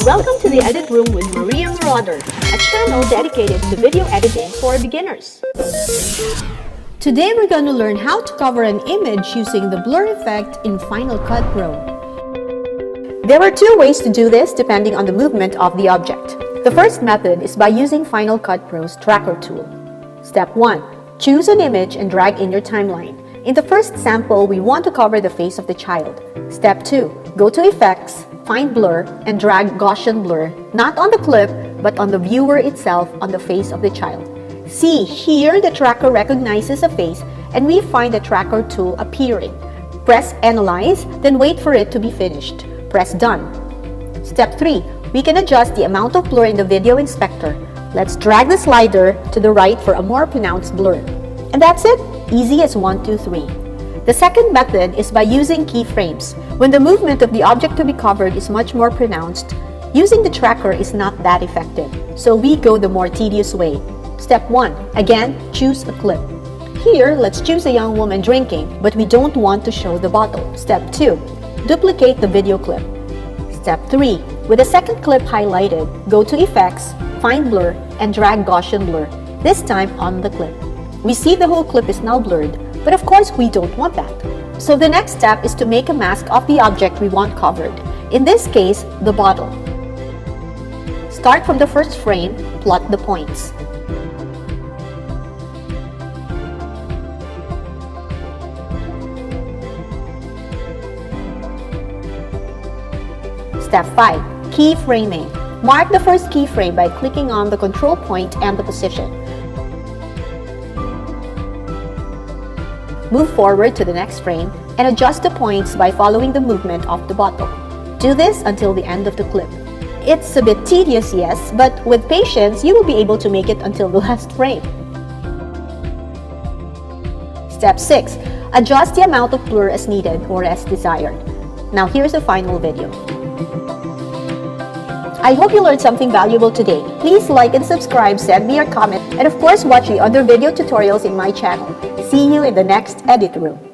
Welcome to the Edit Room with Maria Marauder, a channel dedicated to video editing for beginners. Today we're going to learn how to cover an image using the blur effect in Final Cut Pro. There are two ways to do this depending on the movement of the object. The first method is by using Final Cut Pro's Tracker tool. Step 1. Choose an image and drag in your timeline. In the first sample, we want to cover the face of the child. Step 2. Go to Effects, find Blur, and drag Gaussian Blur, not on the clip, but on the viewer itself on the face of the child. See, here the tracker recognizes a face and we find the tracker tool appearing. Press Analyze, then wait for it to be finished. Press Done. Step 3. We can adjust the amount of blur in the video inspector. Let's drag the slider to the right for a more pronounced blur. And that's it. Easy as 1, 2, 3. The second method is by using keyframes. When the movement of the object to be covered is much more pronounced, using the tracker is not that effective. So we go the more tedious way. Step 1. Again, choose a clip. Here, let's choose a young woman drinking, but we don't want to show the bottle. Step 2. Duplicate the video clip. Step 3. With the second clip highlighted, go to Effects, find Blur, and drag Gaussian Blur, this time on the clip. We see the whole clip is now blurred, but of course we don't want that. So the next step is to make a mask of the object we want covered. In this case, the bottle. Start from the first frame, plot the points. Step 5. Keyframing. Mark the first keyframe by clicking on the control point and the position. Move forward to the next frame and adjust the points by following the movement of the bottle. Do this until the end of the clip. It's a bit tedious, yes, but with patience, you will be able to make it until the last frame. Step 6. Adjust the amount of blur as needed or as desired. Now here's the final video. I hope you learned something valuable today. Please like and subscribe, send me your comment, and of course watch the other video tutorials in my channel. See you in the next Edit Room.